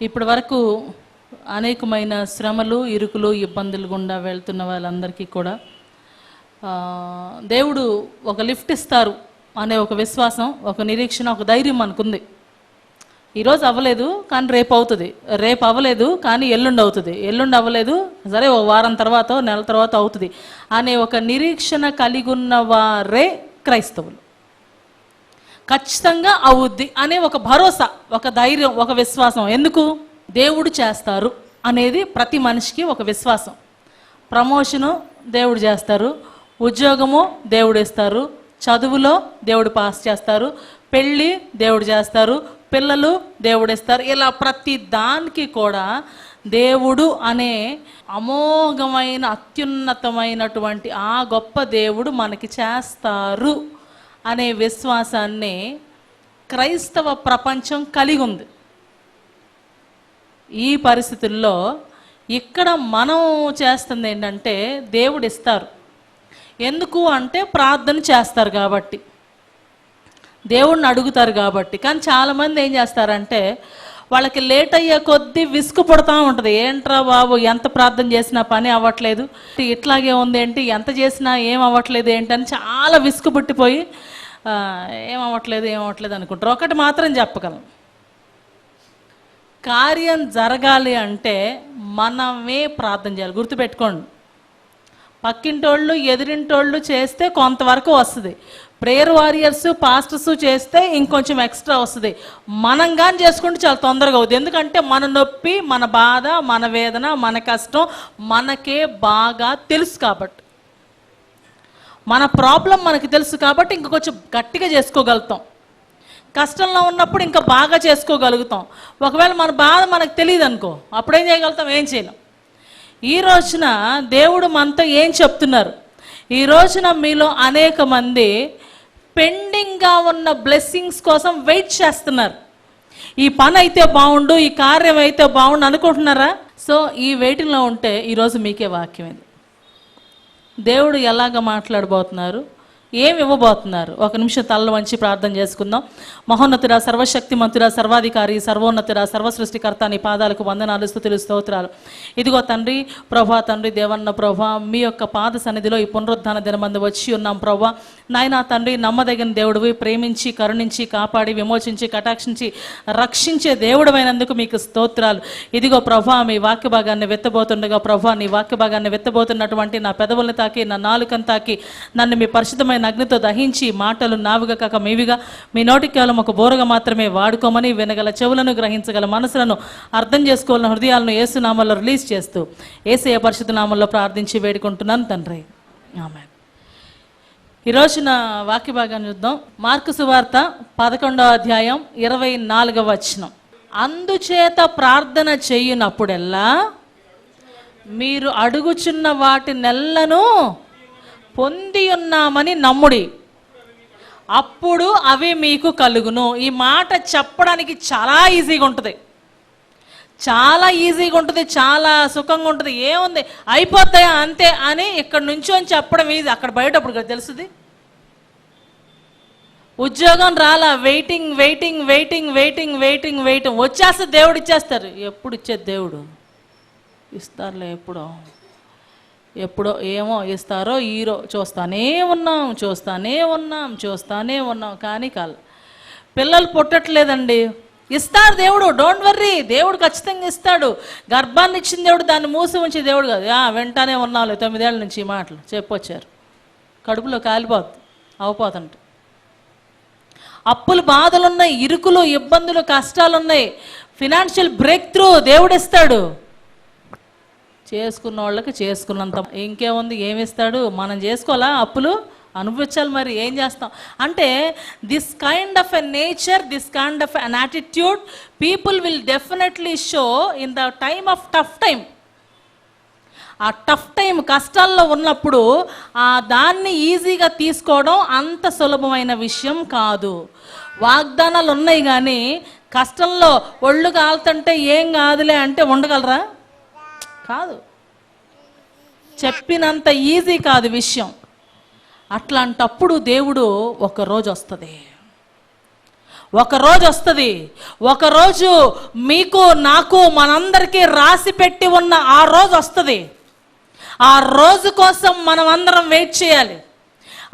ఇప్పటి వరకు అనేకమైన శ్రమలు, ఇరుకులు, ఇబ్బందులు గుండా వెళ్తున్న వాళ్ళందరికీ కూడా దేవుడు ఒక లిఫ్ట్ ఇస్తారు అనే ఒక విశ్వాసం, ఒక నిరీక్షణ, ఒక ధైర్యం మనకుంది. ఈరోజు అవ్వలేదు కానీ రేపు అవుతుంది, రేపు అవ్వలేదు కానీ ఎల్లుండి అవుతుంది, ఎల్లుండి అవ్వలేదు సరే ఒక వారం తర్వాత, నెల తర్వాత అవుతుంది అనే ఒక నిరీక్షణ కలిగి ఉన్న వారే క్రైస్తవులు. ఖచ్చితంగా అవుద్ది అనే ఒక భరోసా, ఒక ధైర్యం, ఒక విశ్వాసం. ఎందుకు? దేవుడు చేస్తారు అనేది ప్రతి మనిషికి ఒక విశ్వాసం. ప్రమోషను దేవుడు చేస్తారు, ఉద్యోగము దేవుడు ఇస్తారు, చదువులో దేవుడు పాస్ చేస్తారు, పెళ్ళి దేవుడు చేస్తారు, పిల్లలు దేవుడు ఇస్తారు. ఇలా ప్రతి దానికి కూడా దేవుడు అనే అమోఘమైన అత్యున్నతమైనటువంటి ఆ గొప్ప దేవుడు మనకి చేస్తారు అనే విశ్వాసాన్ని క్రైస్తవ ప్రపంచం కలిగి ఉంది. ఈ పరిస్థితుల్లో ఇక్కడ మనం చేస్తుంది ఏంటంటే దేవుడు ఇస్తారు. ఎందుకు అంటే ప్రార్థన చేస్తారు కాబట్టి, దేవుడిని అడుగుతారు కాబట్టి. కానీ చాలామంది ఏం చేస్తారంటే వాళ్ళకి లేట్ అయ్యే కొద్దీ విసుగు పడుతూ ఉంటుంది. ఏంట్రా బాబు, ఎంత ప్రార్థన చేసినా పని అవ్వట్లేదు, ఇట్లాగే ఉంది ఏంటి, ఎంత చేసినా ఏం అవ్వట్లేదు ఏంటని చాలా విసుగు పుట్టిపోయి ఏమవ్వట్లేదు అనుకుంటారు. ఒకటి మాత్రం చెప్పగలం, కార్యం జరగాలి అంటే మనమే ప్రార్థన చేయాలి. గుర్తుపెట్టుకోండి, పక్కింటోళ్ళు ఎదురింటోళ్ళు చేస్తే కొంతవరకు వస్తుంది, ప్రేయర్ వారియర్స్ పాస్టర్స్ చేస్తే ఇంకొంచెం ఎక్స్ట్రా వస్తుంది. మనం కానీ చేసుకుంటే చాలా తొందరగా అవుతుంది. ఎందుకంటే మన నొప్పి, మన బాధ, మన వేదన, మన కష్టం మనకే బాగా తెలుసు కాబట్టి, మన ప్రాబ్లం మనకి తెలుసు కాబట్టి ఇంక కొంచెం గట్టిగా చేసుకోగలుగుతాం. కష్టంలో ఉన్నప్పుడు ఇంకా బాగా చేసుకోగలుగుతాం. ఒకవేళ మన బాధ మనకు తెలియదు అనుకో, అప్పుడేం చేయగలుగుతాం? ఏం చేయలేం. ఈ రోజున దేవుడు మనతో ఏం చెప్తున్నారు? ఈ రోజున మీలో అనేక మంది పెండింగ్గా ఉన్న బ్లెస్సింగ్స్ కోసం వెయిట్ చేస్తున్నారు. ఈ పని అయితే బాగుండు, ఈ కార్యం అయితే బాగుండు అనుకుంటున్నారా? సో ఈ వెయిటింగ్లో ఉంటే ఈరోజు మీకే వాక్యం ఇది. దేవుడు ఎలాగ మాట్లాడబోతున్నారు, ఏమి ఇవ్వబోతున్నారు? ఒక నిమిషం తల్ల వంచి ప్రార్థన చేసుకుందాం. మహోన్నతుడా, సర్వశక్తిమంతుడా, సర్వాధికారి, సర్వోన్నతుడా, సర్వసృష్టికర్త, నీ పాదాలకు వందనాలు, స్తుతులు, స్తోత్రాలు. ఇదిగో తండ్రి, ప్రభా, తండ్రి దేవన్న ప్రభా, మీ యొక్క పాద సన్నిధిలో ఈ పునరుద్ధాన దినమందు వచ్చి ఉన్నాం ప్రభా. నాయనా తండ్రి, నమ్మదగిన దేవుడివి, ప్రేమించి, కరుణించి, కాపాడి, విమోచించి, కటాక్షించి, రక్షించే దేవుడమైనందుకు మీకు స్తోత్రాలు. ఇదిగో ప్రభా, మీ వాక్య భాగాన్ని వెత్తబోతుండగా ప్రభా, నీ వాక్య భాగాన్ని వెత్తబోతున్నటువంటి నా పెదవులను తాకి, నా నాలుకను తాకి, నన్ను మీ పరిశుద్ధమైన అగ్నితో దహించి, మాటలు నావుగా కాక మీవిగా, మీ నోటికి కేవలం ఒక బోరగా మాత్రమే వాడుకోమని, వినగల చెవులను, గ్రహించగల మనసులను, అర్థం చేసుకోవాలని హృదయాలను యేసు నామంలో రిలీజ్ చేస్తూ యేసయ్య పరిశుద్ధ నామంలో ప్రార్థించి వేడుకుంటున్నాను తండ్రి, ఆమేన్. ఈరోజు నా వాక్య భాగాన్ని చూద్దాం. మార్కు సువార్త 11వ అధ్యాయం 24వ వచనం. అందుచేత ప్రార్థన చేయునప్పుడెల్లా మీరు అడుగుచున్న వాటినెల్లను పొంది ఉన్నామని నమ్ముడి, అప్పుడు అవి మీకు కలుగును. ఈ మాట చెప్పడానికి చాలా ఈజీగా ఉంటుంది, చాలా ఈజీగా ఉంటుంది, చాలా సుఖంగా ఉంటుంది. ఏముంది, అయిపోతాయా అంతే అని ఇక్కడ నుంచొని చెప్పడం ఈజీ, అక్కడ బయటప్పుడు తెలుస్తుంది. ఉద్యోగం రాలా, waiting waiting waiting waiting waiting waiting, వచ్చేస్తే దేవుడు ఇచ్చేస్తారు. ఎప్పుడు ఇచ్చేది దేవుడు? ఇస్తారులే, ఎప్పుడో ఏమో ఇస్తారో ఈరో, చూస్తానే ఉన్నాం కానీ కాదు. పిల్లలు పుట్టట్లేదండి, ఇస్తారు దేవుడు, డోంట్ వర్రీ, దేవుడు ఖచ్చితంగా ఇస్తాడు. గర్భాన్ని ఇచ్చిన దేవుడు దాన్ని మూసి ఉంచే దేవుడు కాదు. వెంటనే ఉన్నాలే 9 ఏళ్ళ నుంచి ఈ మాటలు చెప్పొచ్చారు, కడుపులో కాలిపోద్ది అవపోతుంటే. అప్పులు, బాధలున్నాయి, ఇరుకులు, ఇబ్బందులు, కష్టాలు ఉన్నాయి, ఫినాన్షియల్ బ్రేక్ త్రూ దేవుడు ఇస్తాడు. చేసుకున్న వాళ్ళకి చేసుకున్నంత ఇంకేముంది, ఏమిస్తాడు? మనం చేసుకోవాలా? అప్పులు అనుభవించాలి. మరి ఏం చేస్తాం అంటే, this kind of a nature, this kind of an attitude people will definitely show in the time of tough time. ఆ టఫ్ టైం, కష్టాల్లో ఉన్నప్పుడు దాన్ని ఈజీగా తీసుకోవడం అంత సులభమైన విషయం కాదు. వాగ్దానాలు ఉన్నాయి కానీ కష్టంలో ఒళ్ళు కాలుతుంటే ఏం కాదులే అంటే ఉండగలరా? కాదు, చెప్పినంత ఈజీ కాదు విషయం. అట్లాంటప్పుడు దేవుడు ఒక రోజు వస్తుంది, ఒకరోజు వస్తుంది, ఒకరోజు మీకు నాకు మనందరికీ రాసి పెట్టి ఉన్న ఆ రోజు వస్తుంది. ఆ రోజు కోసం మనం అందరం వెయిట్ చేయాలి.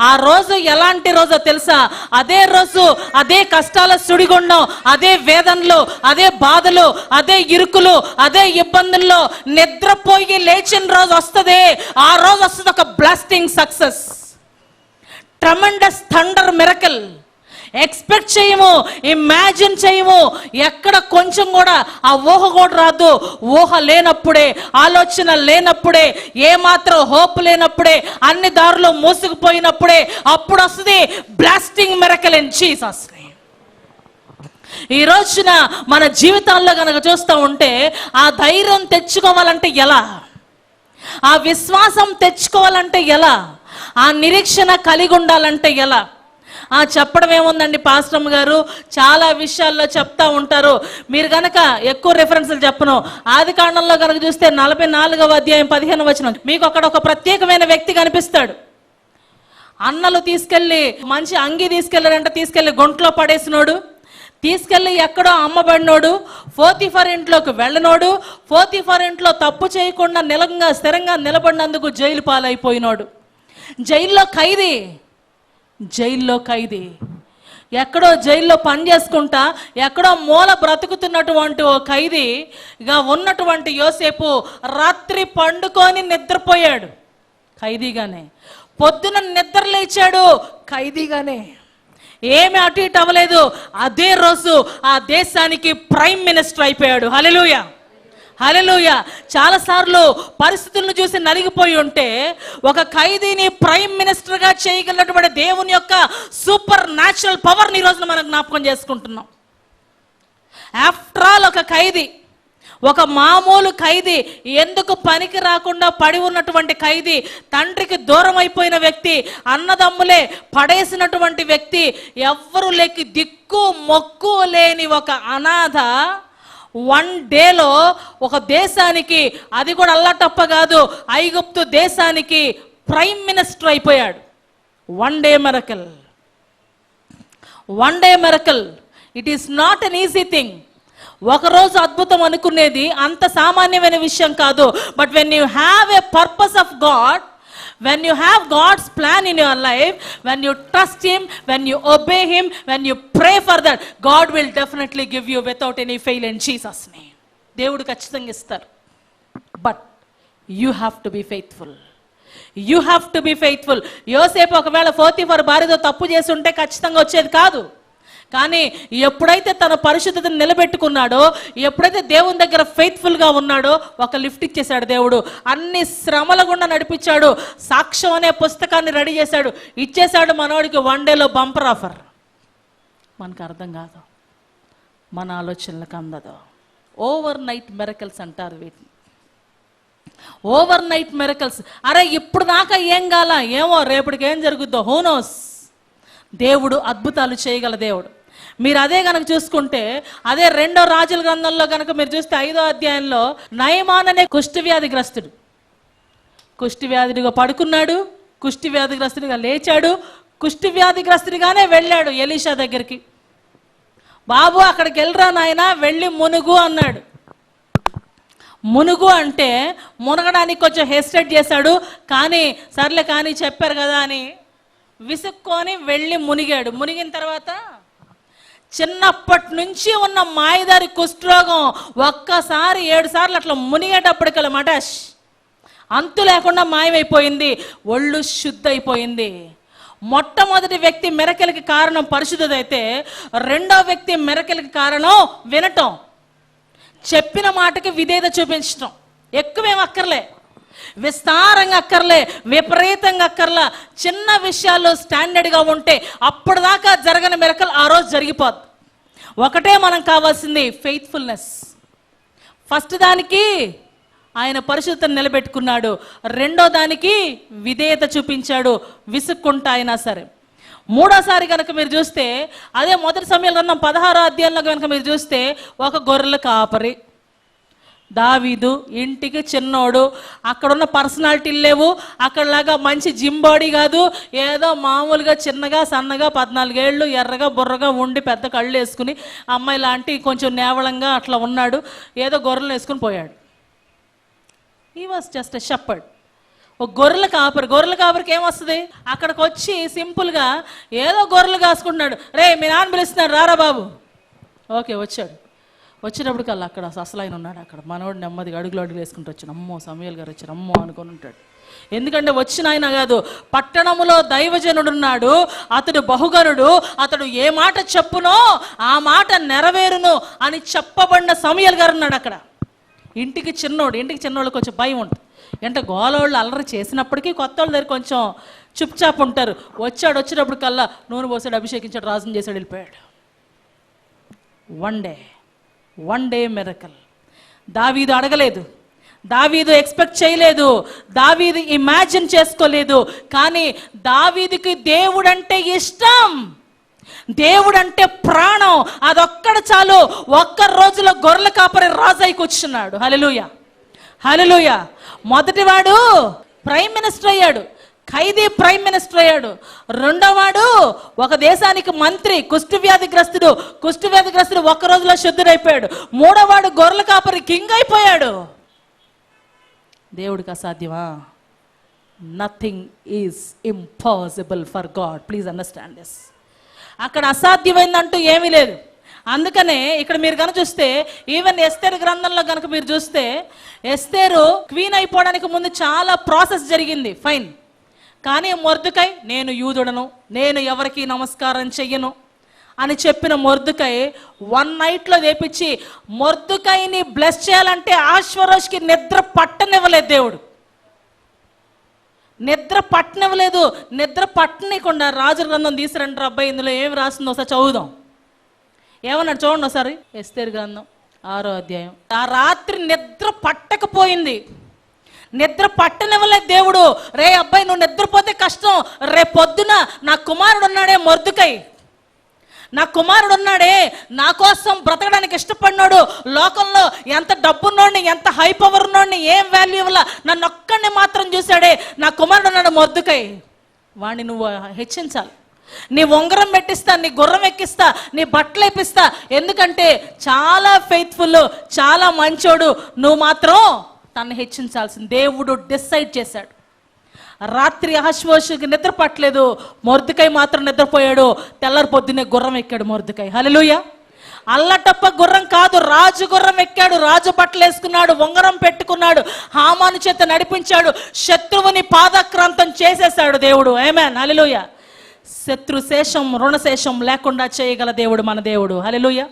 ఆ రోజు ఎలాంటి రోజో తెలుసా? అదే రోజు అదే కష్టాల సుడిగుండం, అదే వేదనలు, అదే బాధలు, అదే ఇరుకులు, అదే ఇబ్బందుల్లో నిద్రపోయి లేచిన రోజు వస్తుంది. ఆ రోజు వస్తుంది ఒక blasting success, tremendous thunder miracle. Expect చేయము, ఇమాజిన్ చేయము, ఎక్కడ కొంచెం కూడా ఆ ఊహ కూడా రాదు. ఊహ లేనప్పుడే, ఆలోచన లేనప్పుడే, ఏమాత్రం హోప్ లేనప్పుడే, అన్ని దారులు మూసుకుపోయినప్పుడే అప్పుడు వస్తుంది blasting miracle in Jesus name. ఈ రోజున మన జీవితాల్లో కనుక చూస్తూ ఉంటే ఆ ధైర్యం తెచ్చుకోవాలంటే ఎలా, ఆ విశ్వాసం తెచ్చుకోవాలంటే ఎలా, ఆ నిరీక్షణ కలిగి ఉండాలంటే ఎలా? చెప్పడం ఏముందండి, పాస్టమ్ గారు చాలా విషయాల్లో చెప్తా ఉంటారు. మీరు కనుక ఎక్కువ రెఫరెన్స్లు చెప్పను, ఆది కాండంలో కనుక చూస్తే 44వ అధ్యాయం 15వ వచనం, మీకు అక్కడ ఒక ప్రత్యేకమైన వ్యక్తి కనిపిస్తాడు. అన్నలు తీసుకెళ్ళి మంచి అంగి తీసుకెళ్ళి గుంట్లో పడేసినోడు, తీసుకెళ్ళి ఎక్కడో అమ్మబడినోడు, పోతీఫర్ ఇంట్లోకి వెళ్ళనోడు, పోతీఫర్ ఇంట్లో తప్పు చేయకుండా స్థిరంగా నిలబడినందుకు జైలు పాలైపోయినోడు, జైల్లో ఖైదీ, ఎక్కడో జైల్లో పని చేసుకుంటా ఎక్కడో మూల బ్రతుకుతున్నటువంటి ఓ ఖైదీగా ఉన్నటువంటి యోసేపు రాత్రి పండుకొని నిద్రపోయాడు ఖైదీగానే, పొద్దున నిద్ర లేచాడు ఖైదీగానే, ఏమి అటు ఇటు అవ్వలేదు. అదే రోజు ఆ దేశానికి ప్రైమ్ మినిస్టర్ అయిపోయాడు. హల్లెలూయా, హల్లెలూయా. చాలాసార్లు పరిస్థితులను చూసి నలిగిపోయి ఉంటే ఒక ఖైదీని ప్రైమ్ మినిస్టర్గా చేయగలిగినటువంటి దేవుని యొక్క సూపర్ న్యాచురల్ పవర్ని ఈరోజు మనం జ్ఞాపకం చేసుకుంటున్నాం. ఆఫ్టర్ ఆల్ ఒక ఖైదీ, ఒక మామూలు ఖైదీ, ఎందుకు పనికి రాకుండా పడి ఉన్నటువంటి ఖైదీ, తండ్రికి దూరం అయిపోయిన వ్యక్తి, అన్నదమ్ములే పడేసినటువంటి వ్యక్తి, ఎవ్వరు లేకి దిక్కు మొక్కు లేని ఒక అనాథ వన్ డేలో ఒక దేశానికి, అది కూడా అల్లటప్ప కాదు, ఐగుప్తు దేశానికి ప్రైమ్ మినిస్టర్ అయిపోయాడు. One day miracle. It is not an easy thing. ఒకరోజు అద్భుతం అనుకునేది అంత సామాన్యమైన విషయం కాదు. But when you have a purpose of God, when you have God's plan in your life, when you trust Him, when you obey Him, when you pray for that, God will definitely give you without any fail in Jesus name. దేవుడు ఖచ్చితంగా ఇస్తారు. But you have to be faithful. You have to be faithful. యోసేపు ఒకవేళ Potiphar భార్యతో తప్పు చేసి ఉంటే ఖచ్చితంగా వచ్చేది కాదు. కానీ ఎప్పుడైతే తన పరిశుద్ధతను నిలబెట్టుకున్నాడో, ఎప్పుడైతే దేవుని దగ్గర ఫెయిత్ఫుల్గా ఉన్నాడో, ఒక లిఫ్ట్ ఇచ్చేశాడు దేవుడు. అన్ని శ్రమల గుండా నడిపించాడు. సాక్ష్యం అనే పుస్తకాన్ని రెడీ చేశాడు, ఇచ్చేశాడు మనోడికి. వన్ డేలో బంపర్ ఆఫర్. మనకు అర్థం కాదు, మన ఆలోచనలకు అందదు. ఓవర్ నైట్ మిరకల్స్ అంటారు వీటిని, ఓవర్ నైట్ మిరకల్స్. అరే ఇప్పుడు దాకా ఏం కాల, ఏమో రేపటికి ఏం జరుగుద్దో, హూ నోస్. దేవుడు అద్భుతాలు చేయగల దేవుడు. మీరు అదే కనుక చూసుకుంటే, అదే 2వ రాజుల గ్రంథంలో కనుక మీరు చూస్తే 5వ అధ్యాయంలో నయమాన్ అనే కుష్ఠవ్యాధిగ్రస్తుడు, కుష్ఠవ్యాధిగా పడుకున్నాడు, కుష్ఠవ్యాధిగ్రస్తుడిగా లేచాడు, కుష్ఠవ్యాధిగ్రస్తుడిగానే వెళ్ళాడు ఎలీషా దగ్గరికి. బాబు అక్కడికి వెళ్ళరా నాయన, వెళ్ళి మునుగు అన్నాడు. మునుగు అంటే మునగడానికి కొంచెం హెసిటేట్ చేశాడు, కానీ సర్లే కానీ చెప్పారు కదా అని విసుక్కొని వెళ్ళి మునిగాడు. మునిగిన తర్వాత చిన్నప్పటి నుంచి ఉన్న మాయదారి కుష్ఠరోగం ఒక్కసారి 7 సార్లు అట్లా మునిగేటప్పటికల్లా మటాష్ అంతు లేకుండా మాయమైపోయింది. ఒళ్ళు శుద్ధ అయిపోయింది. మొట్టమొదటి వ్యక్తి మిరకలకి కారణం పరిశుద్ధత అయితే, రెండో వ్యక్తి మిరకలకి కారణం వినటం, చెప్పిన మాటకి విధేయత చూపించటం. ఎక్కువేం అక్కర్లే, విస్తారంగా అక్కర్లే, విపరీతంగా అక్కర్లా. చిన్న విషయాల్లో స్టాండర్డ్గా ఉంటే అప్పటిదాకా జరగని మిరకల్ ఆ రోజు జరిగిపోద్ది. ఒకటే మనం కావాల్సింది, ఫెయిత్ఫుల్నెస్. ఫస్ట్ దానికి ఆయన పరిశుద్ధతను నిలబెట్టుకున్నాడు, రెండో దానికి విధేయత చూపించాడు, విసుక్కుంటా అయినా సరే. మూడోసారి కనుక మీరు చూస్తే, అదే మొదటి సమయంలో ఉన్న 16వ అధ్యాయంలో కనుక మీరు చూస్తే, ఒక గొర్రెల కాపరి దావీదు ఇంటికి చిన్నోడు, అక్కడున్న పర్సనాలిటీలు లేవు, అక్కడలాగా మంచి జిమ్ బాడీ కాదు, ఏదో మామూలుగా చిన్నగా సన్నగా 14 ఏళ్ళు ఎర్రగా బుర్రగా ఉండి పెద్ద కళ్ళు వేసుకుని అమ్మాయి లాంటి కొంచెం నేవళంగా అట్లా ఉన్నాడు, ఏదో గొర్రెలు వేసుకుని పోయాడు. He was just a shepherd. ఒక గొర్రెల కాపరికి ఏమొస్తుంది? అక్కడికి వచ్చి సింపుల్గా ఏదో గొర్రెలు కాసుకుంటున్నాడు. రే మీ నాన్న పిలుస్తున్నాడు రారా బాబు. ఓకే వచ్చాడు. వచ్చినప్పుడు కల్లా అక్కడ అసలు ఆయన ఉన్నాడు. అక్కడ మనోడు నెమ్మదిగా అడుగులు వేసుకుంటూ వచ్చాడు. అమ్మో సమూయేలు గారు వచ్చారు అమ్మో అనుకొని ఉంటాడు. ఎందుకంటే వచ్చిన ఆయన కాదు, పట్టణములో దైవజనుడున్నాడు, అతడు బహుగనుడు, అతడు ఏ మాట చెప్పునో ఆ మాట నెరవేరును అని చెప్పబడిన సమూయేలు గారు ఉన్నాడు అక్కడ. ఇంటికి చిన్నోళ్ళు కొంచెం భయం ఉంటుంది. అంటే గోలోళ్ళు అల్లరి చేసినప్పటికీ కొత్త వాళ్ళ దగ్గర కొంచెం చుప్చాప్ ఉంటారు. వచ్చినప్పుడు కల్లా నూనె పోసాడు, అభిషేకించాడు, రాజుని చేశాడు, వెళ్ళిపోయాడు. One day miracle. దావీదు అడగలేదు, దావీదు ఎక్స్పెక్ట్ చేయలేదు, దావీదు ఇమాజిన్ చేసుకోలేదు. కానీ దావీదుకి దేవుడంటే ఇష్టం, దేవుడంటే ప్రాణం. అదొక్కడ చాలు, ఒక్క రోజులో గొర్రెల కాపరి రాజై కూర్చున్నాడు. హల్లెలూయా హల్లెలూయా. మొదటివాడు ప్రైమ్ మినిస్టర్ అయ్యాడు, ఖైదీ ప్రైమ్ మినిస్టర్ అయ్యాడు. రెండోవాడు ఒక దేశానికి మంత్రి, కుష్ఠవ్యాధిగ్రస్తుడు ఒక్క రోజులో శుద్ధుడైపోయాడు. మూడోవాడు గొర్రెల కాపరి కింగ్ అయిపోయాడు. దేవుడికి అసాధ్యమా? Nothing is impossible for God. Please understand this. అక్కడ అసాధ్యమైందంటూ ఏమీ లేదు. అందుకనే ఇక్కడ మీరు కనుక చూస్తే, ఈవెన్ ఎస్తేరు గ్రంథంలో కనుక మీరు చూస్తే, ఎస్తేరు క్వీన్ అయిపోవడానికి ముందు చాలా ప్రాసెస్ జరిగింది, ఫైన్. కానీ మొర్దుకై నేను యూదుడను, నేను ఎవరికి నమస్కారం చెయ్యను అని చెప్పిన మొర్దుకై 1 నైట్లో తెప్పించి మొర్దుకైని బ్లెస్ చేయాలంటే ఆశ్వరోష్కి నిద్ర పట్టనివ్వలేదు దేవుడు. నిద్ర పట్టనివ్వకుండా రాజు గ్రంథం తీసిరంటారు. అబ్బాయి ఇందులో ఏమి రాస్తుందో ఒకసారి చదువుదాం. ఏమన్నాడు చూడండి ఒకసారి. ఎస్తేరు గ్రంథం 6వ అధ్యాయం. ఆ రాత్రి నిద్ర పట్టకపోయింది, నిద్ర పట్టనివ్వలేదు దేవుడు. రే అబ్బాయి నువ్వు నిద్రపోతే కష్టం, రేపు పొద్దున నా కుమారుడు ఉన్నాడే మొర్దుకై, నా కుమారుడు ఉన్నాడే, నా కోసం బ్రతకడానికి ఇష్టపడినాడు, లోకంలో ఎంత డబ్బున్నోడిని, ఎంత హై పవర్ ఉన్నోడిని, ఏం వాల్యూ ఇవ్వాల, నన్ను ఒక్కడిని మాత్రం చూశాడే, నా కుమారుడు ఉన్నాడు మొర్దుకై, వాడిని నువ్వు హెచ్చించాలి. నీ ఉంగరం పెట్టిస్తా, నీ గుర్రం ఎక్కిస్తా, నీ బట్టలు వేపిస్తా, ఎందుకంటే చాలా ఫెయిత్ఫుల్, చాలా మంచోడు, నువ్వు మాత్రం తను హెచ్చించాల్సింది. దేవుడు డిసైడ్ చేశాడు. రాత్రి అహష్వేరోషుకి నిద్ర పట్టలేదు, మొర్దుకై మాత్రం నిద్రపోయాడు. తెల్లారి పొద్దున్నే గుర్రం ఎక్కాడు మొర్దుకై. హల్లెలూయా. అల్లటప్ప గుర్రం కాదు, రాజు గుర్రం ఎక్కాడు, రాజు బట్టలు వేసుకున్నాడు, ఉంగరం పెట్టుకున్నాడు, హామాను చేత నడిపించాడు, శత్రువుని పాదక్రాంతం చేసేశాడు దేవుడు. ఆమేన్ హల్లెలూయా. శత్రుశేషం రుణశేషం లేకుండా చేయగల దేవుడు మన దేవుడు. హల్లెలూయా.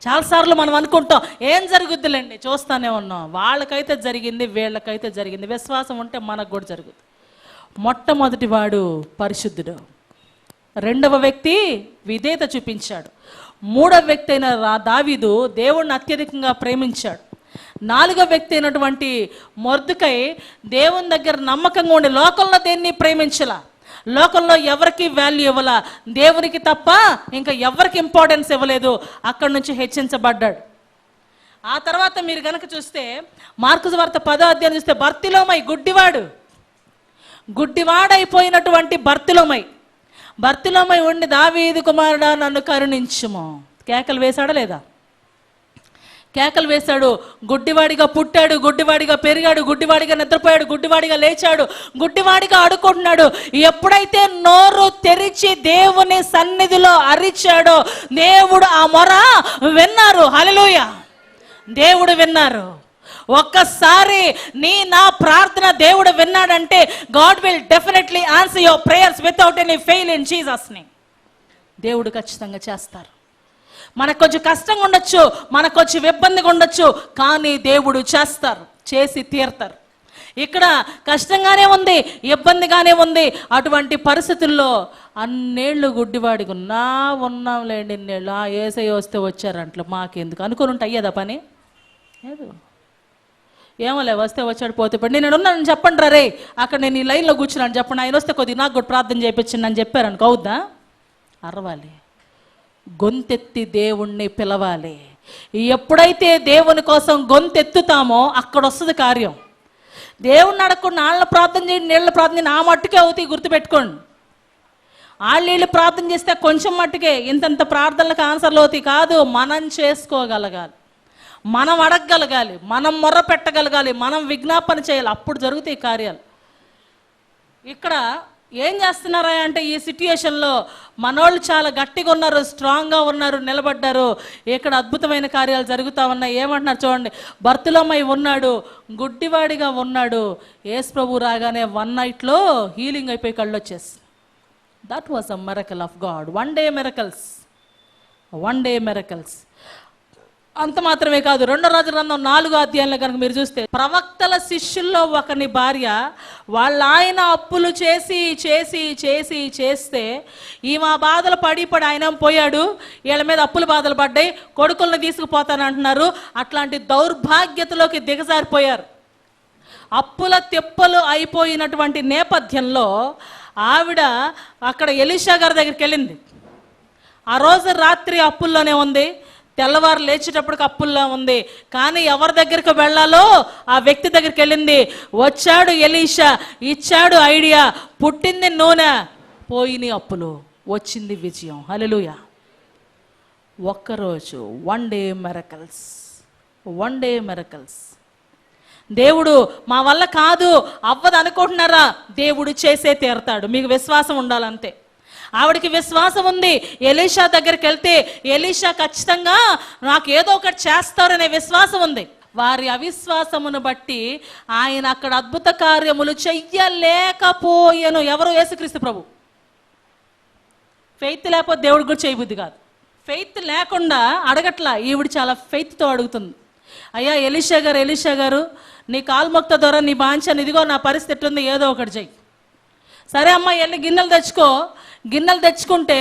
చాలాసార్లు మనం అనుకుంటాం ఏం జరుగుద్దులేండి, చూస్తూనే ఉన్నాం, వాళ్ళకైతే జరిగింది, వీళ్ళకైతే జరిగింది. విశ్వాసం ఉంటే మనకు కూడా జరుగుతుంది. మొట్టమొదటి వాడు పరిశుద్ధుడు, రెండవ వ్యక్తి విధేయత చూపించాడు, మూడవ వ్యక్తి అయిన దావీదు దేవుడిని అత్యధికంగా ప్రేమించాడు, నాలుగవ వ్యక్తి అయినటువంటి మొర్దుకై దేవుని దగ్గర నమ్మకంగా ఉండి లోకంలో దేన్ని ప్రేమించలా, లోకంలో ఎవరికి వాల్యూ ఇవ్వాల, దేవునికి తప్ప ఇంకా ఎవరికి ఇంపార్టెన్స్ ఇవ్వలేదు, అక్కడి నుంచి హెచ్చించబడ్డాడు. ఆ తర్వాత మీరు కనుక చూస్తే మార్కు సువార్త 10వ అధ్యాయం చూస్తే బర్తిలోమై గుడ్డివాడైపోయినటువంటి బర్తిలోమై ఉండి దావీదు కుమారుడా నన్ను కరుణించుము కేకలు వేశాడా లేదా? కేకలు వేశాడు. గుడ్డివాడిగా పుట్టాడు, గుడ్డివాడిగా పెరిగాడు, గుడ్డివాడిగా నిద్రపోయాడు, గుడ్డివాడిగా లేచాడు, గుడ్డివాడిగా ఆడుకుంటున్నాడు. ఎప్పుడైతే నోరు తెరిచి దేవుని సన్నిధిలో అరిచాడో దేవుడు ఆ మొర విన్నారు. హల్లెలూయా. దేవుడు విన్నారు. ఒక్కసారి నా ప్రార్థన దేవుడు విన్నాడంటే God will definitely answer your prayers without any fail in Jesus name. దేవుడు ఖచ్చితంగా చేస్తారు. మనకు కొంచెం కష్టంగా ఉండొచ్చు, మనకు కొంచెం ఇబ్బందిగా ఉండొచ్చు, కానీ దేవుడు చేసి తీరుతారు. ఇక్కడ కష్టంగానే ఉంది, ఇబ్బందిగానే ఉంది. అటువంటి పరిస్థితుల్లో అన్నేళ్ళు గుడ్డివాడికి ఉన్నాంలేండి, ఇన్నేళ్ళు ఏసయ్య వస్తే వచ్చారంట్లో మాకెందుకు అనుకుని ఉంటే అయ్యేదా పని? లేదు. ఏమోలే వస్తే వచ్చాడు పోతే పడి నేను ఉన్నాను చెప్పండి రే, అక్కడ నేను ఈ లైన్లో కూర్చున్నాను చెప్పండి, ఆయన వస్తే కొద్దిగా నాకు కూడా ప్రార్థన చేయించండి అని చెప్పారనుకో, అవుద్దా? అరవాలి, గొంతెత్తి దేవుణ్ణి పిలవాలి. ఎప్పుడైతే దేవుని కోసం గొంతెత్తుతామో అక్కడ వస్తుంది కార్యం. దేవుణ్ణి అడగకుండా వాళ్ళ ప్రార్థన చేయండి, నీళ్ళ ప్రార్థన చేయండి, ఆ మట్టుకే అవుతాయి, గుర్తుపెట్టుకోండి. వీళ్ళు ప్రార్థన చేస్తే కొంచెం మట్టుకే ఇంతంత ప్రార్థనలకు ఆన్సర్లు అవుతాయి కాదు. మనం చేసుకోగలగాలి, మనం అడగగలగాలి, మనం మొర్ర పెట్టగలగాలి, మనం విజ్ఞాపన చేయాలి, అప్పుడు జరుగుతాయి కార్యాలు. ఇక్కడ ఏం చేస్తున్నారా అంటే ఈ సిట్యుయేషన్లో మనోళ్ళు చాలా గట్టిగా ఉన్నారు, స్ట్రాంగ్గా ఉన్నారు, నిలబడ్డారు. ఇక్కడ అద్భుతమైన కార్యాలు జరుగుతూ ఉన్నాయి. ఏమంటున్నారు చూడండి, బర్తులమై ఉన్నాడు, గుడ్డివాడిగా ఉన్నాడు. యేసు ప్రభు రాగానే 1 నైట్లో హీలింగ్ అయిపోయి కళ్ళు వచ్చేసి. That was a miracle of God. 1 day miracles, 1 day miracles. అంత మాత్రమే కాదు, 2 రాజుల గ్రంథం 4వ అధ్యాయంలో కనుక మీరు చూస్తే, ప్రవక్తల శిష్యుల్లో ఒకని భార్య వాళ్ళ ఆయన అప్పులు చేసి చేసి చేసి చేస్తే ఈమె బాధలు పడి ఆయన పోయాడు, వీళ్ళ మీద అప్పులు బాధలు పడ్డాయి, కొడుకులను తీసుకుపోతానంటున్నారు. అట్లాంటి దౌర్భాగ్యతలోకి దిగజారిపోయారు. అప్పుల తెప్పలు అయిపోయినటువంటి నేపథ్యంలో ఆవిడ అక్కడ ఎలీషా గారి దగ్గరికి వెళ్ళింది. ఆ రోజు రాత్రి అప్పుల్లోనే ఉంది, తెల్లవారు లేచేటప్పటికి అప్పుల్లో ఉంది. కానీ ఎవరి దగ్గరికి వెళ్ళాలో ఆ వ్యక్తి దగ్గరికి వెళ్ళింది. వచ్చాడు ఎలీషా, ఇచ్చాడు ఐడియా, పుట్టింది నూనె, పోయిన అప్పులు, వచ్చింది విజయం. హల్లెలూయా. ఒక్కరోజు 1 డే మిరకల్స్, 1 డే మిరకల్స్. దేవుడు మా వల్ల కాదు అవ్వదు అనుకుంటున్నారా, దేవుడు చేసే తీరుతాడు. మీకు విశ్వాసం ఉండాలంతే. ఆవిడికి విశ్వాసం ఉంది. ఎలీషా దగ్గరికి వెళ్తే ఎలీషా ఖచ్చితంగా నాకు ఏదో ఒకటి చేస్తారనే విశ్వాసం ఉంది. వారి అవిశ్వాసమును బట్టి ఆయన అక్కడ అద్భుత కార్యములు చెయ్యలేకపోయాను. ఎవరు? యేసుక్రీస్తు ప్రభు. ఫెయిత్ లేకపోతే దేవుడికి కూడా చేయబుద్ధి కాదు. ఫెయిత్ లేకుండా అడగట్లా, ఈవిడ చాలా ఫెయిత్తో అడుగుతుంది. అయ్యా ఎలీషా గారు నీ కాల్మొక్త ద్వారా నీ బాంఛను, ఇదిగో నా పరిస్థితి ఉంది, ఏదో ఒకటి చెయ్యి. సరే అమ్మ, వెళ్ళి గిన్నెలు తెచ్చుకో. గిన్నెలు తెచ్చుకుంటే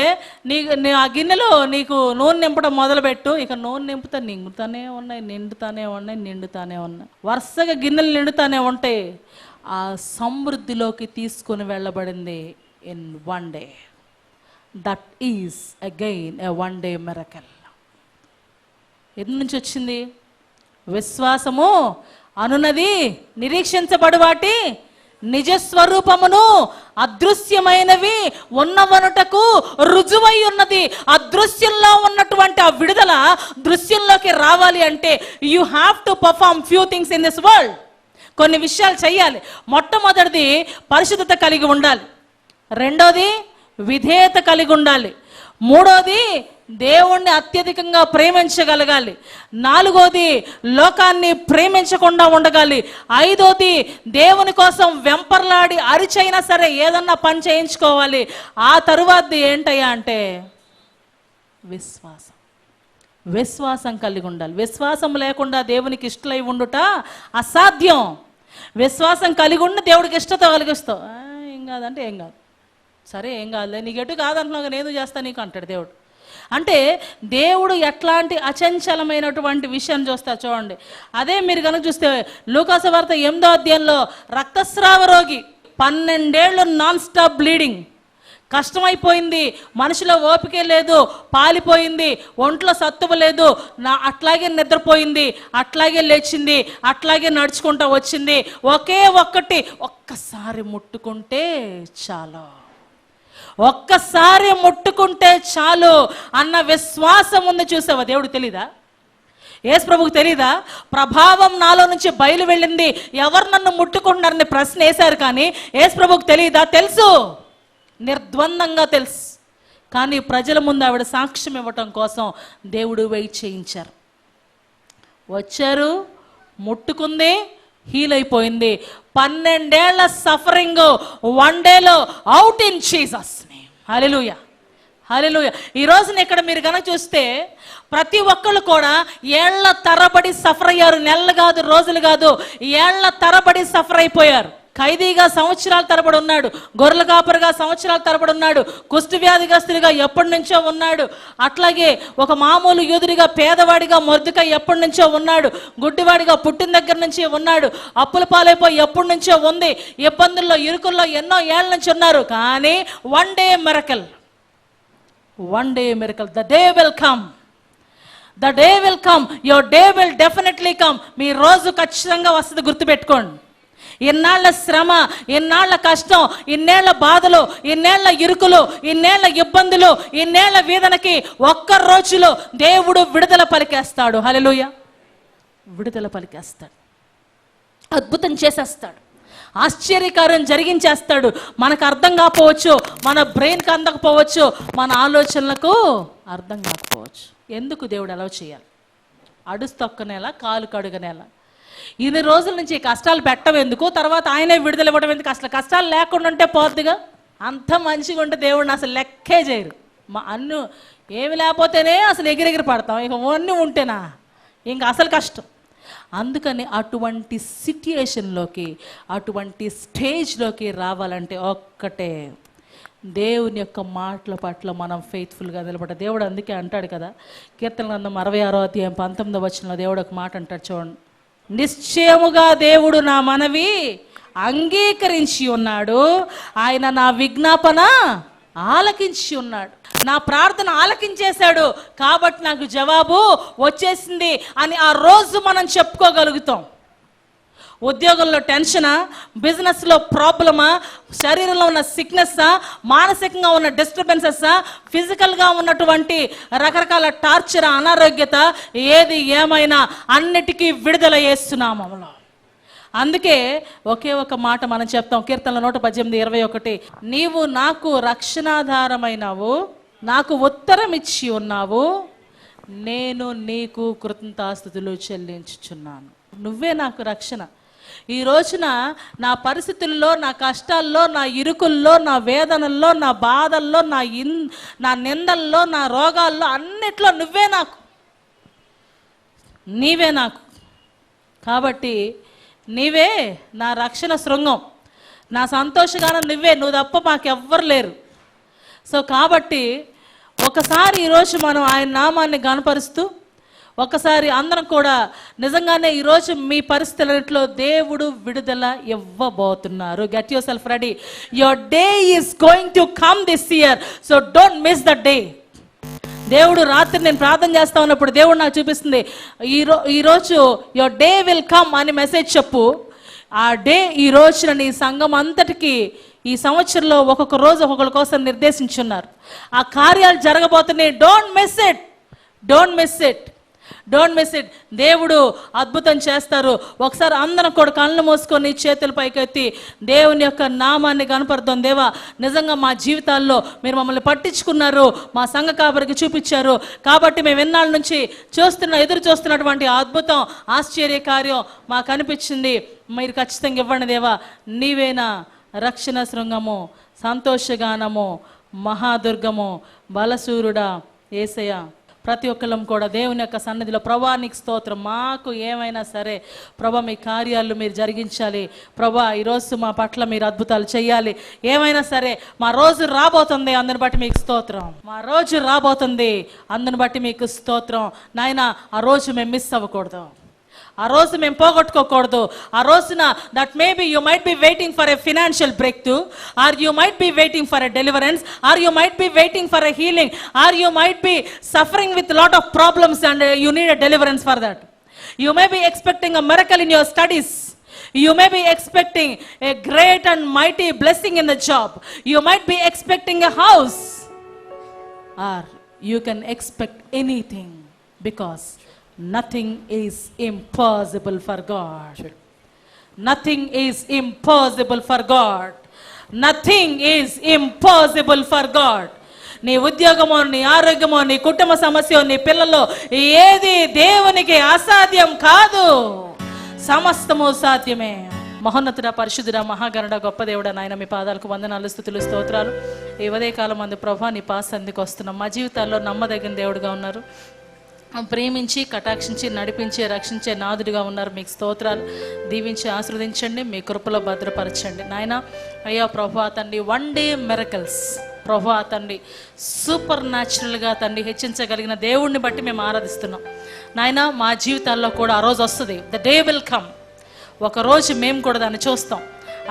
ఆ గిన్నెలో నీకు నూనె నింపడం మొదలుపెట్టు. ఇక నూనె నింపుతా నిండుతానే ఉన్నాయి, నిండుతానే ఉన్నాయి. వరుసగా గిన్నెలు నిండుతానే ఉంటాయి. ఆ సమృద్ధిలోకి తీసుకొని వెళ్ళబడింది in 1 day. That is again a 1 day miracle. ఎన్ని నుంచి వచ్చింది? విశ్వాసము అనున్నది నిరీక్షించబడు వాటి నిజస్వరూపమును అదృశ్యమైనవి ఉన్నవనుటకు రుజువై ఉన్నది. అదృశ్యంలో ఉన్నటువంటి ఆ విడుదల దృశ్యంలోకి రావాలి అంటే you have to perform few things in this world. కొన్ని విషయాలు చేయాలి. మొట్టమొదటిది పరిశుద్ధత కలిగి ఉండాలి. రెండోది విధేయత కలిగి ఉండాలి. మూడోది దేవుణ్ణి అత్యధికంగా ప్రేమించగలగాలి. నాలుగోది లోకాన్ని ప్రేమించకుండా ఉండగాలి. ఐదోది దేవుని కోసం వెంపర్లాడి అరిచైనా సరే ఏదన్నా పని చేయించుకోవాలి. ఆ తరువాతది ఏంటయ్యా అంటే విశ్వాసం. విశ్వాసం కలిగి ఉండాలి. విశ్వాసం లేకుండా దేవునికి ఇష్టలై ఉండుట అసాధ్యం. విశ్వాసం కలిగి ఉండి దేవుడికి ఇష్టత కలిగిస్తావు. ఏం కాదంటే ఏం కాదు, సరే ఏం కాదులే, నీకు ఎటు కాదంటున్నావు కానీ ఏదో చేస్తా నీకు అంటాడు దేవుడు. అంటే దేవుడు ఎట్లాంటి అచంచలమైనటువంటి విషయం చూస్తా చూడండి. అదే మీరు కనుక చూస్తే లూకాసు వార్త 8వ అధ్యాయంలో రక్తస్రావ రోగి 12 ఏళ్ళు నాన్ స్టాప్ బ్లీడింగ్, కష్టమైపోయింది, మనిషిలో ఓపికే లేదు, పాలిపోయింది, ఒంట్లో సత్తువ లేదు, అట్లాగే నిద్రపోయింది, అట్లాగే లేచింది, అట్లాగే నడుచుకుంటూ వచ్చింది. ఒక్కసారి ముట్టుకుంటే చాలు, ఒక్కసారి ముట్టుకుంటే చాలు అన్న విశ్వాసం ఉంది. చూసావా? దేవుడు తెలీదా? యేసు ప్రభువుకు తెలీదా? ప్రభావం నాలో నుంచి బయలు వెళ్ళింది, ఎవరు నన్ను ముట్టుకుంటున్నారని ప్రశ్న వేశారు. కానీ యేసు ప్రభువుకు తెలీదా? తెలుసు, నిర్ద్వందంగా తెలుసు. కానీ ప్రజల ముందు ఆవిడ సాక్ష్యం ఇవ్వటం కోసం దేవుడు వెయిట్ చేయించారు. వచ్చారు, ముట్టుకుంది, హీల్ అయిపోయింది. 12 ఏళ్ల సఫరింగ్ 1 డేలో అవుట్ ఇన్ జీసస్ నేమ్. హల్లెలూయా, హల్లెలూయా. ఈ రోజున ఇక్కడ మీరు కనుక చూస్తే ప్రతి ఒక్కళ్ళు కూడా ఏళ్ల తరబడి సఫర్ అయ్యారు. నెలలు కాదు, రోజులు కాదు, ఏళ్ల తరబడి సఫర్ అయిపోయారు. ఖైదీగా సంవత్సరాల తరబడి ఉన్నాడు, గొర్రెల కాపరిగా సంవత్సరాల తరబడి ఉన్నాడు, కుష్టు వ్యాధిగ్రస్తుడిగా ఎప్పటి నుంచో ఉన్నాడు, అట్లాగే ఒక మామూలు యూదుడిగా పేదవాడిగా మొర్దుకై ఎప్పటి నుంచో ఉన్నాడు, గుడ్డివాడిగా పుట్టిన దగ్గర నుంచి ఉన్నాడు, అప్పుల పాలైపోయి ఎప్పటి నుంచో ఉంది, ఇబ్బందుల్లో ఇరుకుల్లో ఎన్నో ఏళ్ళ నుంచి ఉన్నారు. కానీ 1 day miracle, 1 day miracle, the day will come, the day will come, your day will definitely come. మీ రోజు ఖచ్చితంగా వస్తుంది, గుర్తుపెట్టుకోండి. ఇన్నాళ్ల శ్రమ, ఇన్నాళ్ల కష్టం, ఇన్నేళ్ల బాధలు, ఇన్నేళ్ల ఇరుకులు, ఇన్నేళ్ల ఇబ్బందులు, ఇన్నేళ్ల వేదనకి ఒక్క రోజులో దేవుడు విడుదల పలికేస్తాడు. హల్లెలూయా. విడుదల పలికేస్తాడు, అద్భుతం చేసేస్తాడు, ఆశ్చర్యకార్యం జరిగించేస్తాడు. మనకు అర్థం కాకపోవచ్చు, మన బ్రెయిన్కి అందకపోవచ్చు, మన ఆలోచనలకు అర్థం కాకపోవచ్చు. ఎందుకు దేవుడు అలౌ చేయాలి? అడుస్తొక్కనేలా, కాలు కడుగనేలా. ఇన్ని రోజుల నుంచి కష్టాలు పెట్టడం ఎందుకు? తర్వాత ఆయనే విడుదల ఇవ్వడం ఎందుకు? అసలు కష్టాలు లేకుండా ఉంటే పోద్దిగా. అంత మంచిగా ఉంటే దేవుడిని అసలు లెక్కే చేయరు. అన్ను ఏమి లేకపోతేనే అసలు ఎగిరెగిరి పడతాం, ఇక అన్నీ ఉంటేనా ఇంకా అసలు కష్టం. అందుకని అటువంటి సిట్యుయేషన్లోకి, అటువంటి స్టేజ్లోకి రావాలంటే ఒక్కటే, దేవుని యొక్క మాటల పట్ల మనం ఫెయిత్ఫుల్గా నిలబడ. దేవుడు అందుకే అంటాడు కదా, కీర్తన గ్రంథం 66వ అధ్యాయం 19వ వచనంలో దేవుడు ఒక మాట అంటాడు చూడండి. నిశ్చయముగా దేవుడు నా మనవి అంగీకరించి ఉన్నాడు, ఆయన నా విజ్ఞాపన ఆలకించి ఉన్నాడు. నా ప్రార్థన ఆలకించేశాడు కాబట్టి నాకు జవాబు వచ్చేసింది అని ఆ రోజు మనం చెప్పుకోగలుగుతాం. ఉద్యోగంలో టెన్షనా, బిజినెస్లో ప్రాబ్లమా, శరీరంలో ఉన్న సిక్నెస్సా, మానసికంగా ఉన్న డిస్టర్బెన్సెస్సా, ఫిజికల్గా ఉన్నటువంటి రకరకాల టార్చర్, అనారోగ్యత, ఏది ఏమైనా అన్నిటికీ విడుదల యేసునామములో. అందుకే ఒకే ఒక మాట మనం చెప్తాం, కీర్తనల 118:21, నీవు నాకు రక్షణాధారమైనవు, నాకు ఉత్తరం ఇచ్చి ఉన్నావు, నేను నీకు కృతజ్ఞతాస్తుతులు చెల్లించుచున్నాను. నువ్వే నాకు రక్షణ. ఈ రోజున నా పరిస్థితుల్లో, నా కష్టాల్లో, నా ఇరుకుల్లో, నా వేదనల్లో, నా బాధల్లో, నా నిందల్లో, నా రోగాల్లో, అన్నిట్లో నువ్వే నాకు, నీవే నాకు. కాబట్టి నీవే నా రక్షణ శృంగం, నా సంతోషగానం నువ్వే, నువ్వు తప్ప మాకెవ్వరు లేరు. సో కాబట్టి ఒకసారి ఈరోజు మనం ఆయన నామాన్ని గణపరుస్తూ, ఒకసారి అందరం కూడా నిజంగానే ఈరోజు మీ పరిస్థితులన్నింటిలో దేవుడు విడుదల ఇవ్వబోతున్నారు. Get your self ready. Your day is going to come this year, so don't miss the day. దేవుడు రాత్రి నేను ప్రార్థన చేస్తా ఉన్నప్పుడు దేవుడు నాకు చూపిస్తుంది, ఈరోజు యువర్ డే విల్ కమ్ అని మెసేజ్ చెప్పు. ఆ డే ఈ రోజున నీ సంఘం అంతటికి ఈ సంవత్సరంలో ఒక్కొక్క రోజు ఒక్కొక్కరి కోసం నిర్దేశించున్నారు. ఆ కార్యాలు జరగబోతున్నాయి. Don't miss it, don't miss it, don't miss it. దేవుడు అద్భుతం చేస్తారు. ఒకసారి అందరం కూడా కళ్ళు మూసుకొని చేతులు పైకెత్తి దేవుని యొక్క నామాన్ని కనపడతాం. దేవా, నిజంగా మా జీవితాల్లో మీరు మమ్మల్ని పట్టించుకున్నారు, మా సంఘ కాపరికి చూపించారు కాబట్టి మేము ఎన్నాళ్ళ నుంచి ఎదురు చూస్తున్నటువంటి అద్భుతం, ఆశ్చర్య కార్యం మాకు అనిపించింది. మీరు ఖచ్చితంగా ఇవ్వండి దేవా. నీవేనా రక్షణ శృంగము, సంతోషగానము, మహాదుర్గము, బలసూరుడా యేసయ్య. ప్రతి ఒక్కళ్ళం కూడా దేవుని యొక్క సన్నిధిలో, ప్రభా నీకు స్తోత్రం, మాకు ఏమైనా సరే ప్రభా మీ కార్యాలు మీరు జరిగించాలి, ప్రభా ఈరోజు మా పట్ల మీరు అద్భుతాలు చేయాలి, ఏమైనా సరే మా రోజు రాబోతుంది అందుని బట్టి మీకు స్తోత్రం, మా రోజు రాబోతుంది అందుని బట్టి మీకు స్తోత్రం. నాయన ఆ రోజు మేము మిస్ అవ్వకూడదు, ఆ రోజు మేము పోగొట్టుకోకూడదు. ఆ రోజున that maybe you might be waiting for a financial breakthrough, or you might be waiting for a deliverance, or you might be waiting for a healing, or you might be suffering with lot of problems and you need a deliverance for that. You may be expecting a miracle in your studies. You may be expecting a great and mighty blessing in the job. You might be expecting a house. Or you can expect anything, because nothing is impossible for God. Nothing is impossible for God. Nothing is impossible for God. నీ ఉద్యోగమో, నీ ఆరోగ్యమో, నీ కుటుంబ సమస్య, నీ పిల్లల్లో ఏది దేవునికి అసాధ్యం కాదు, సమస్తము సాధ్యమే. మహోన్నతుడ, పరిశుద్ధుడ, మహాగణుడ, గొప్ప దేవుడ, నాయన మీ పాదాలకు వందనాలు, స్తుతులు, స్తోత్రాలు. ఈ ఉదయకాలం మంది ప్రభా నీ పాసందికి వస్తున్నాం. మా జీవితాల్లో నమ్మదగిన దేవుడుగా ఉన్నారు, ప్రేమించి కటాక్షించి నడిపించి రక్షించే నాదుడిగా ఉన్నారు. మీకు స్తోత్రాలు. దీవించి ఆశీర్వదించండి, మీ కృపలో భద్రపరచండి నాయన. అయ్యా ప్రభా తండ్రి, వన్ డే మిరకల్స్ ప్రభా తండ్రి, సూపర్ న్యాచురల్గా తండ్రి హెచ్చించగలిగిన దేవుడిని బట్టి మేము ఆరాధిస్తున్నాం నాయన. మా జీవితాల్లో కూడా ఆ రోజు వస్తుంది, ద డే విల్ కమ్. ఒకరోజు మేము కూడా దాన్ని చూస్తాం,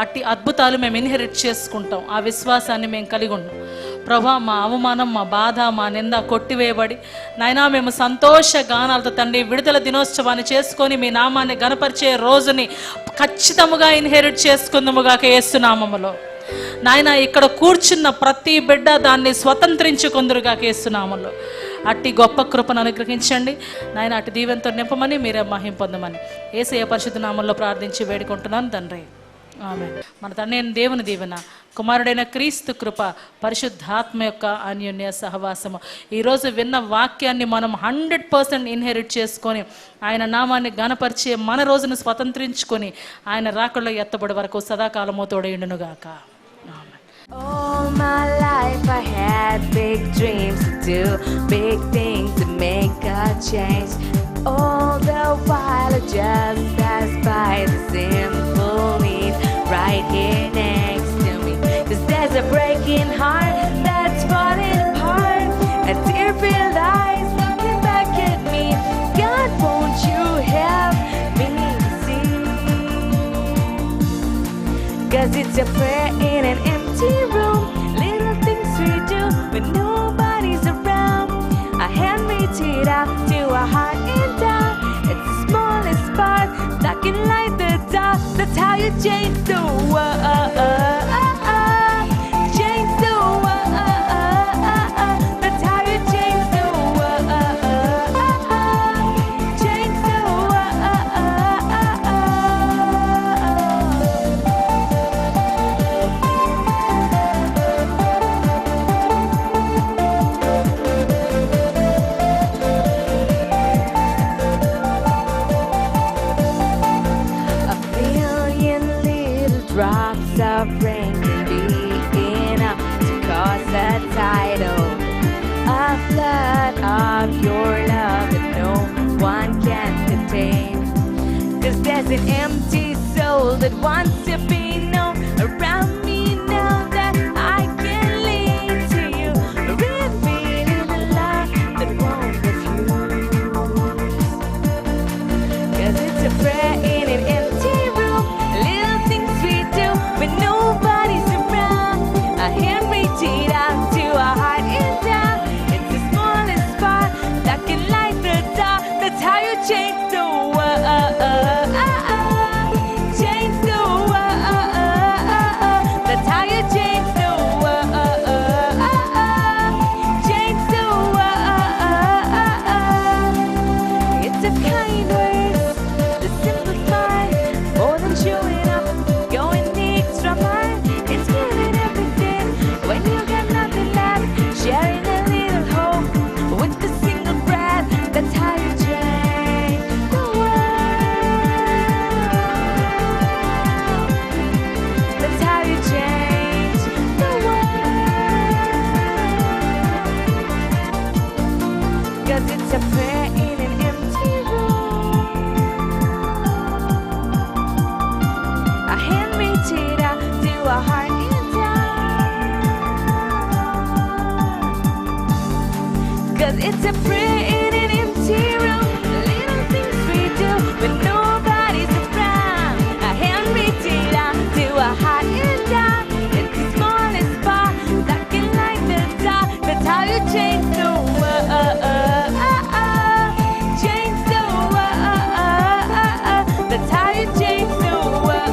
అట్టి అద్భుతాలు మేము ఇన్హెరిట్ చేసుకుంటాం. ఆ విశ్వాసాన్ని మేము కలిగి ఉన్నాం ప్రభా మా అవమానం, మా బాధ, మా నింద కొట్టివేయబడి నాయనా మేము సంతోష గానాలతో తండ్రి విడుదల దినోత్సవాన్ని చేసుకొని మీ నామాన్ని గణపరిచే రోజుని ఖచ్చితముగా ఇన్హెరిట్ చేసుకుందాముగాక యేసునామములో. నాయన ఇక్కడ కూర్చున్న ప్రతి బిడ్డ దాన్ని స్వతంత్రించుకుందురుగాక యేసునామములో. అట్టి గొప్ప కృపను అనుగ్రహించండి నాయన. అట్టి దీవెనతో నింపమని మీరే మహిమ పొందమని యేసయ్య పరిశుద్ధ నామములో ప్రార్థించి వేడుకుంటున్నాను తండ్రి, ఆమేన్. మన తండ్రి అయిన దేవుని దీవెన, కుమారుడైన క్రీస్తు కృప, పరిశుద్ధాత్మ యొక్క అన్యోన్య సహవాసము ఈరోజు విన్న వాక్యాన్ని మనం 100% ఇన్హెరిట్ చేసుకొని ఆయన నామాన్ని గణపరిచే మన రోజును స్వతంత్రించుకొని ఆయన రాకడలో ఎత్తబడి వరకు సదాకాలము తోడయుండునుగాక. All my life I had big dreams to do, big things to make a change. All the while I just passed by the simple need right here next to me. 'Cause there's a breaking heart that's falling apart, and tear-filled eyes looking back at me. God, won't you help me see? 'Cause it's a prayer in an empty room, little things we do when nobody's around. A hand reach it out to a heart in doubt. It's the smallest spark that can light the dark. That's how you change the world. Change the world. That's how you change the world. Change the world. A million little drops of rain can be enough to cause a tidal, a flood of your love that no one can contain. 'Cause there's an empty soul that wants to be known around me now that I can lean to you, revealing a love that won't refuse. 'Cause it's a prayer in an empty room, little things we do when nobody's around. A hand reaching out to a heart in doubt. It's the smallest spark that can light the dark. That's how you change the world. Change the world. That's how you change the world. Change the world. It's a kind words that simplify more than chewing up, going the extra mile. It's giving everything when you got nothing left, sharing a little hope with a single breath. That's how you change the world. That's how you change the world. 'Cause it's a prayer in an empty room. A hand reach it out to a heart in doubt. 'Cause it's a prayer in an empty room, little things we do when nobody's around. A hand reach it out to a heart in doubt. It's the smallest spark that can light the dark. That's how you change the world. Change the world. That's how you change the world.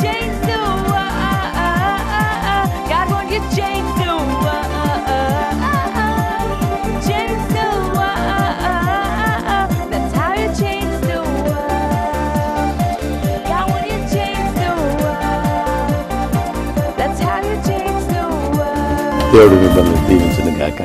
Change the world. God, won't you change the world? Change the world. That's how you change the world. God, won't you change the world? That's how you change the world. దేవుడు మిమ్మల్ని దీవించును గాక.